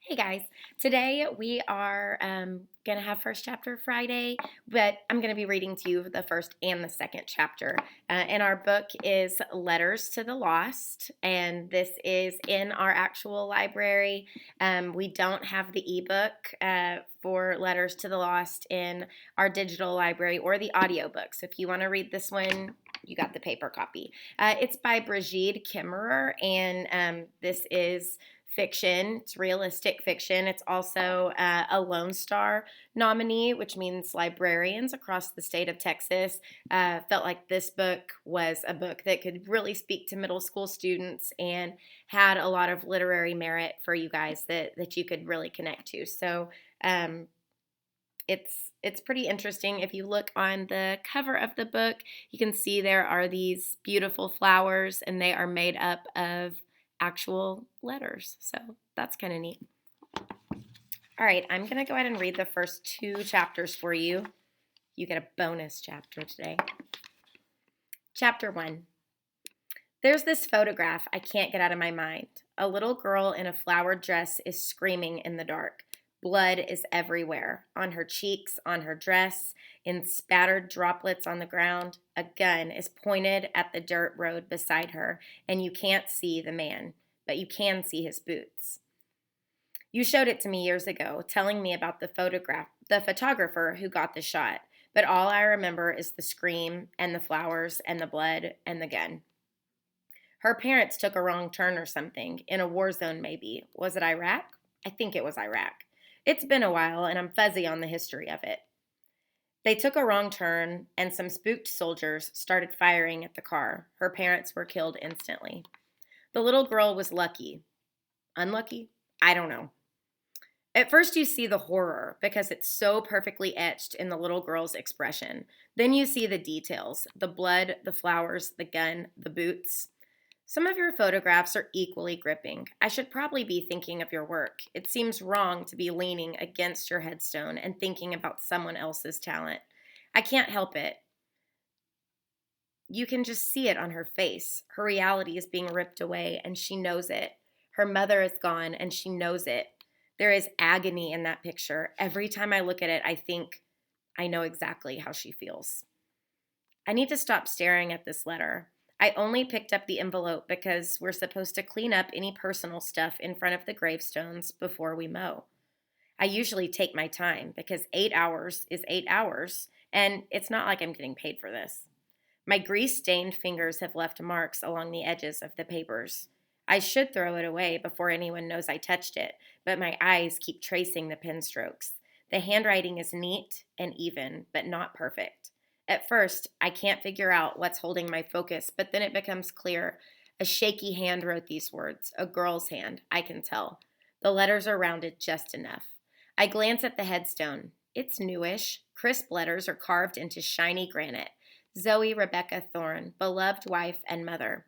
Hey guys, today we are going to have First Chapter Friday, but I'm going to be reading to you the first and the second chapter. And our book is Letters to the Lost, and this is in our actual library. We don't have the ebook for Letters to the Lost in our digital library or the audiobook. So if you want to read this one, you got the paper copy. It's by Brigid Kemmerer, and this is fiction. It's realistic fiction. It's also a Lone Star nominee, which means librarians across the state of Texas felt like this book was a book that could really speak to middle school students and had a lot of literary merit for you guys that you could really connect to. So um, it's pretty interesting. If you look on the cover of the book, you can see there are these beautiful flowers, and they are made up of actual letters. So that's kind of neat. All right, I'm going to go ahead and read the first two chapters for you. You get a bonus chapter today. Chapter 1. There's this photograph I can't get out of my mind. A little girl in a flowered dress is screaming in the dark. Blood is everywhere, on her cheeks, on her dress, in spattered droplets on the ground. A gun is pointed at the dirt road beside her, and you can't see the man, but you can see his boots. You showed it to me years ago, telling me about the photographer who got the shot, but all I remember is the scream and the flowers and the blood and the gun. Her parents took a wrong turn or something, in a war zone maybe. Was it Iraq? I think it was Iraq. It's been a while, and I'm fuzzy on the history of it. They took a wrong turn, and some spooked soldiers started firing at the car. Her parents were killed instantly. The little girl was lucky. Unlucky? I don't know. At first, you see the horror because it's so perfectly etched in the little girl's expression. Then you see the details: the blood, the flowers, the gun, the boots. Some of your photographs are equally gripping. I should probably be thinking of your work. It seems wrong to be leaning against your headstone and thinking about someone else's talent. I can't help it. You can just see it on her face. Her reality is being ripped away, and she knows it. Her mother is gone, and she knows it. There is agony in that picture. Every time I look at it, I think, I know exactly how she feels. I need to stop staring at this letter. I only picked up the envelope because we're supposed to clean up any personal stuff in front of the gravestones before we mow. I usually take my time because 8 hours is 8 hours, and it's not like I'm getting paid for this. My grease-stained fingers have left marks along the edges of the papers. I should throw it away before anyone knows I touched it, but my eyes keep tracing the pen strokes. The handwriting is neat and even, but not perfect. At first, I can't figure out what's holding my focus, but then it becomes clear. A shaky hand wrote these words, a girl's hand, I can tell. The letters are rounded just enough. I glance at the headstone. It's newish. Crisp letters are carved into shiny granite. Zoe Rebecca Thorne, beloved wife and mother.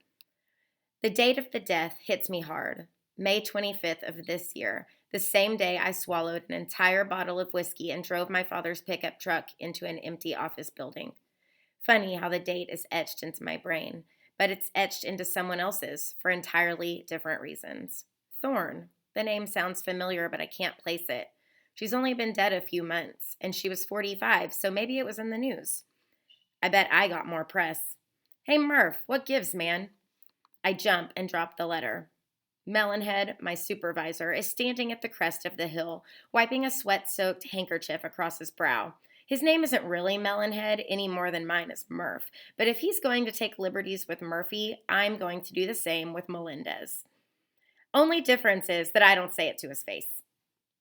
The date of the death hits me hard. May 25th of this year, the same day I swallowed an entire bottle of whiskey and drove my father's pickup truck into an empty office building. Funny how the date is etched into my brain, but it's etched into someone else's for entirely different reasons. Thorne. The name sounds familiar, but I can't place it. She's only been dead a few months, and she was 45, so maybe it was in the news. I bet I got more press. Hey, Murph, what gives, man? I jump and drop the letter. Melonhead, my supervisor, is standing at the crest of the hill, wiping a sweat-soaked handkerchief across his brow. His name isn't really Melonhead any more than mine is Murph, but if he's going to take liberties with Murphy, I'm going to do the same with Melendez. Only difference is that I don't say it to his face.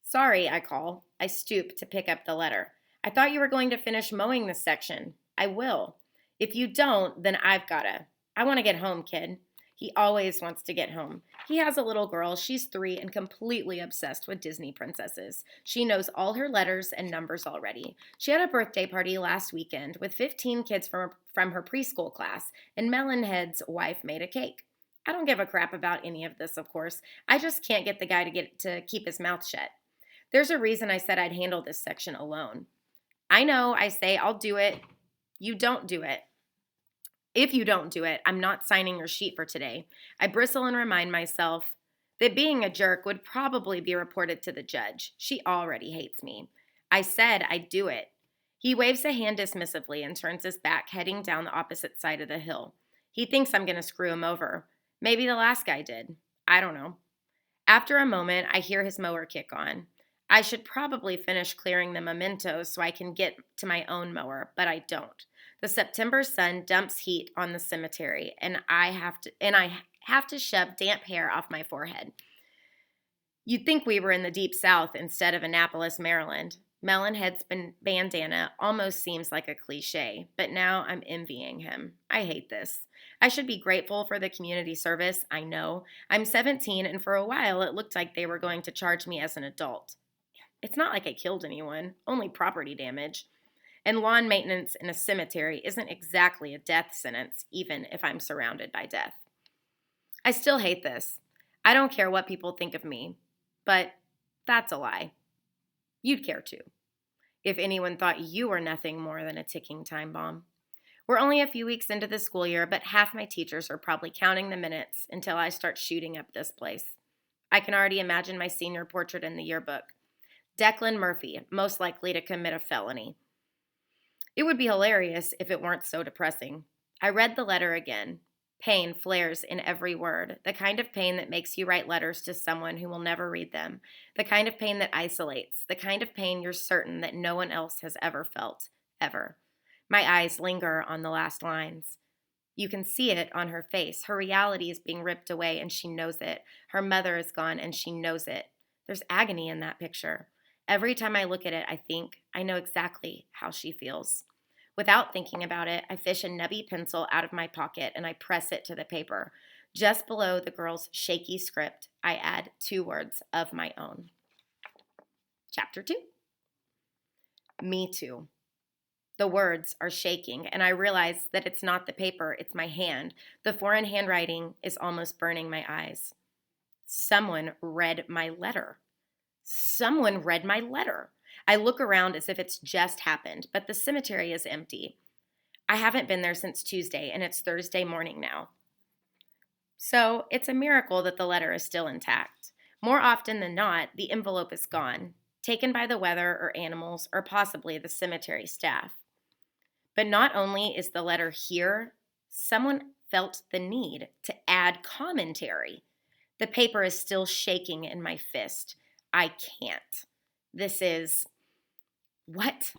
Sorry, I call. I stoop to pick up the letter. I thought you were going to finish mowing this section. I will. If you don't, then I've gotta. I want to get home, kid. He always wants to get home. He has a little girl. She's 3 and completely obsessed with Disney princesses. She knows all her letters and numbers already. She had a birthday party last weekend with 15 kids from her preschool class, and Melonhead's wife made a cake. I don't give a crap about any of this, of course. I just can't get the guy to keep his mouth shut. There's a reason I said I'd handle this section alone. I know, I say I'll do it. You don't do it. If you don't do it, I'm not signing your sheet for today. I bristle and remind myself that being a jerk would probably be reported to the judge. She already hates me. I said I'd do it. He waves a hand dismissively and turns his back, heading down the opposite side of the hill. He thinks I'm going to screw him over. Maybe the last guy did. I don't know. After a moment, I hear his mower kick on. I should probably finish clearing the mementos so I can get to my own mower, but I don't. The September sun dumps heat on the cemetery, and I have to shove damp hair off my forehead. You'd think we were in the deep south instead of Annapolis, Maryland. Melonhead's bandana almost seems like a cliche, but now I'm envying him. I hate this. I should be grateful for the community service, I know. I'm 17, and for a while it looked like they were going to charge me as an adult. It's not like I killed anyone, only property damage. And lawn maintenance in a cemetery isn't exactly a death sentence, even if I'm surrounded by death. I still hate this. I don't care what people think of me, but that's a lie. You'd care too, if anyone thought you were nothing more than a ticking time bomb. We're only a few weeks into the school year, but half my teachers are probably counting the minutes until I start shooting up this place. I can already imagine my senior portrait in the yearbook. Declan Murphy, most likely to commit a felony. It would be hilarious if it weren't so depressing. I read the letter again. Pain flares in every word, the kind of pain that makes you write letters to someone who will never read them, the kind of pain that isolates, the kind of pain you're certain that no one else has ever felt, ever. My eyes linger on the last lines. You can see it on her face. Her reality is being ripped away, and she knows it. Her mother is gone, and she knows it. There's agony in that picture. Every time I look at it, I think, I know exactly how she feels. Without thinking about it, I fish a nubby pencil out of my pocket and I press it to the paper. Just below the girl's shaky script, I add 2 words of my own. Chapter 2. Me too. The words are shaking, and I realize that it's not the paper, it's my hand. The foreign handwriting is almost burning my eyes. Someone read my letter. Someone read my letter. I look around as if it's just happened, but the cemetery is empty. I haven't been there since Tuesday, and it's Thursday morning now. So it's a miracle that the letter is still intact. More often than not, the envelope is gone, taken by the weather or animals or possibly the cemetery staff. But not only is the letter here, someone felt the need to add commentary. The paper is still shaking in my fist. I can't. This is... What?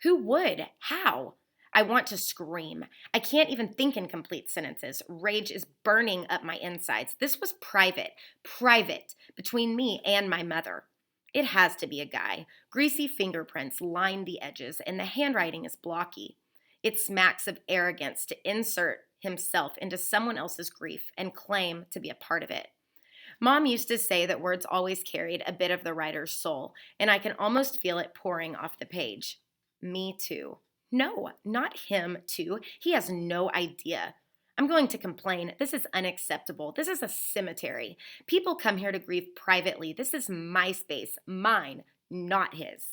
Who would? How? I want to scream. I can't even think in complete sentences. Rage is burning up my insides. This was private, between me and my mother. It has to be a guy. Greasy fingerprints line the edges, and the handwriting is blocky. It smacks of arrogance to insert himself into someone else's grief and claim to be a part of it. Mom used to say that words always carried a bit of the writer's soul, and I can almost feel it pouring off the page. Me too. No, not him too. He has no idea. I'm going to complain. This is unacceptable. This is a cemetery. People come here to grieve privately. This is my space, mine, not his.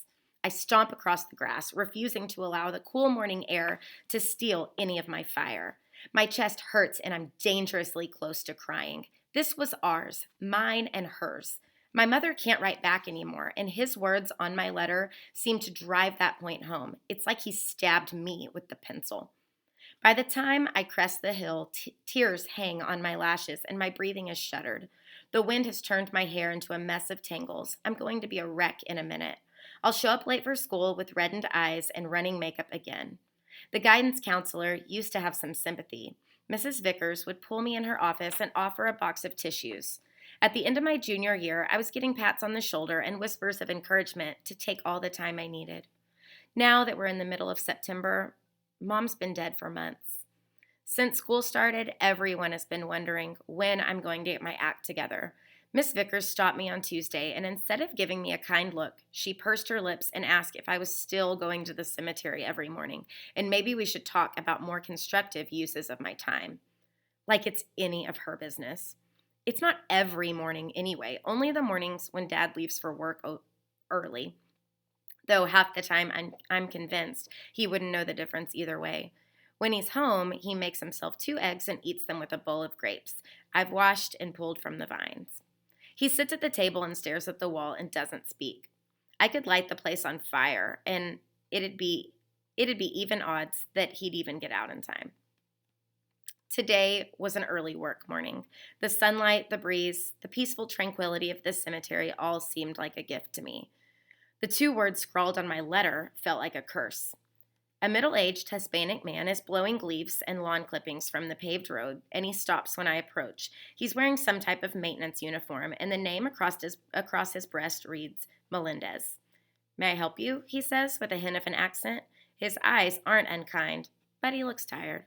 I stomp across the grass, refusing to allow the cool morning air to steal any of my fire. My chest hurts, and I'm dangerously close to crying. This was ours, mine and hers. My mother can't write back anymore, and his words on my letter seem to drive that point home. It's like he stabbed me with the pencil. By the time I crest the hill, tears hang on my lashes, and my breathing is shuttered. The wind has turned my hair into a mess of tangles. I'm going to be a wreck in a minute. I'll show up late for school with reddened eyes and running makeup again. The guidance counselor used to have some sympathy. Mrs. Vickers would pull me in her office and offer a box of tissues. At the end of my junior year, I was getting pats on the shoulder and whispers of encouragement to take all the time I needed. Now that we're in the middle of September, Mom's been dead for months. Since school started, everyone has been wondering when I'm going to get my act together. Miss Vickers stopped me on Tuesday, and instead of giving me a kind look, she pursed her lips and asked if I was still going to the cemetery every morning, and maybe we should talk about more constructive uses of my time. Like it's any of her business. It's not every morning anyway, only the mornings when Dad leaves for work early. Though half the time I'm convinced he wouldn't know the difference either way. When he's home, he makes himself 2 eggs and eats them with a bowl of grapes I've washed and pulled from the vines. He sits at the table and stares at the wall and doesn't speak. I could light the place on fire, and it'd be even odds that he'd even get out in time. Today was an early work morning. The sunlight, the breeze, the peaceful tranquility of this cemetery all seemed like a gift to me. The 2 words scrawled on my letter felt like a curse. A middle-aged Hispanic man is blowing leaves and lawn clippings from the paved road, and he stops when I approach. He's wearing some type of maintenance uniform, and the name across his breast reads Melendez. "May I help you?" he says with a hint of an accent. His eyes aren't unkind, but he looks tired.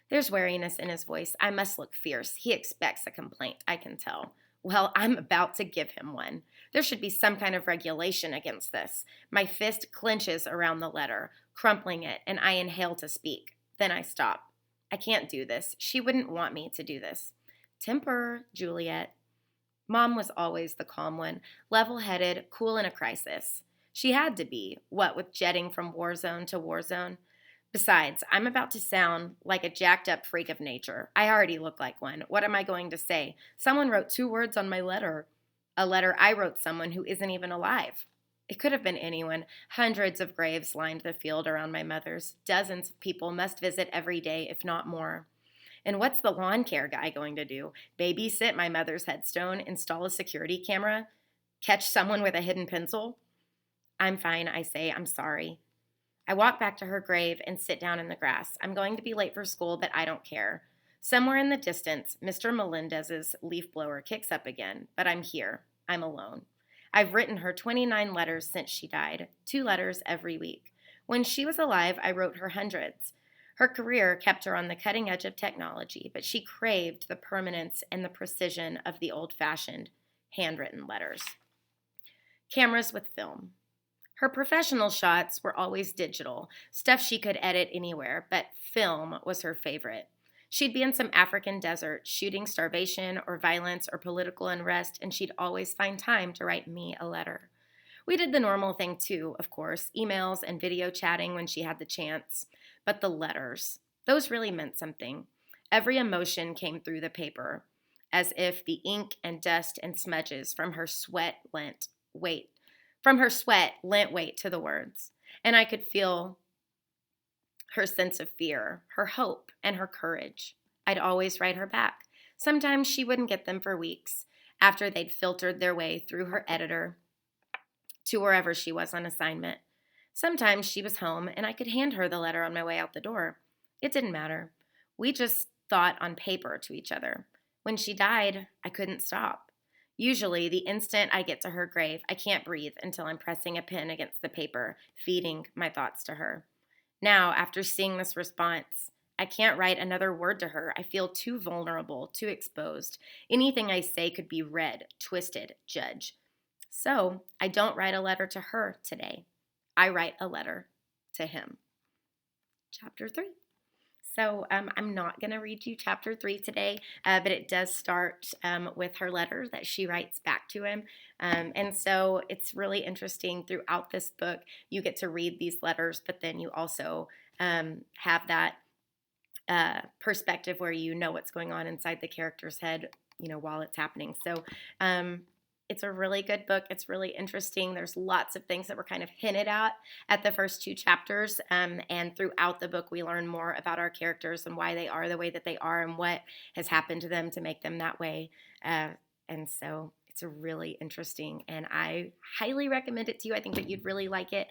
There's wariness in his voice. I must look fierce. He expects a complaint, I can tell. Well, I'm about to give him one. There should be some kind of regulation against this. My fist clenches around the letter, crumpling it, and I inhale to speak. Then I stop. I can't do this. She wouldn't want me to do this. Temper, Juliet. Mom was always the calm one, level-headed, cool in a crisis. She had to be, what with jetting from war zone to war zone. Besides, I'm about to sound like a jacked-up freak of nature. I already look like one. What am I going to say? Someone wrote 2 words on my letter. A letter I wrote someone who isn't even alive. It could have been anyone. Hundreds of graves lined the field around my mother's. Dozens of people must visit every day, if not more. And what's the lawn care guy going to do? Babysit my mother's headstone? Install a security camera? Catch someone with a hidden pencil? I'm fine, I say. I'm sorry. I walk back to her grave and sit down in the grass. I'm going to be late for school, but I don't care. Somewhere in the distance, Mr. Melendez's leaf blower kicks up again, but I'm here. I'm alone. I've written her 29 letters since she died, 2 letters every week. When she was alive, I wrote her hundreds. Her career kept her on the cutting edge of technology, but she craved the permanence and the precision of the old-fashioned, handwritten letters. Cameras with film. Her professional shots were always digital, stuff she could edit anywhere, but film was her favorite. She'd be in some African desert, shooting starvation or violence or political unrest, and she'd always find time to write me a letter. We did the normal thing too, of course, emails and video chatting when she had the chance. But the letters, those really meant something. Every emotion came through the paper, as if the ink and dust and smudges from her sweat lent weight to the words, and I could feel her sense of fear, her hope, and her courage. I'd always write her back. Sometimes she wouldn't get them for weeks, after they'd filtered their way through her editor to wherever she was on assignment. Sometimes she was home, and I could hand her the letter on my way out the door. It didn't matter. We just thought on paper to each other. When she died, I couldn't stop. Usually, the instant I get to her grave, I can't breathe until I'm pressing a pen against the paper, feeding my thoughts to her. Now, after seeing this response, I can't write another word to her. I feel too vulnerable, too exposed. Anything I say could be read, twisted, judged. So, I don't write a letter to her today. I write a letter to him. Chapter 3. So I'm not going to read you chapter 3 today, but it does start with her letter that she writes back to him. And so it's really interesting throughout this book. You get to read these letters, but then you also have that perspective where you know what's going on inside the character's head, while it's happening. So it's a really good book. It's really interesting. There's lots of things that were kind of hinted at the first 2 chapters. And throughout the book, we learn more about our characters and why they are the way that they are and what has happened to them to make them that way. And so it's really interesting, and I highly recommend it to you. I think that you'd really like it.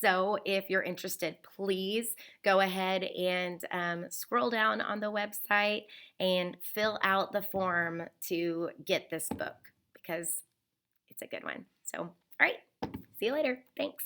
So if you're interested, please go ahead and scroll down on the website and fill out the form to get this book, because it's a good one. So, all right, see you later. Thanks.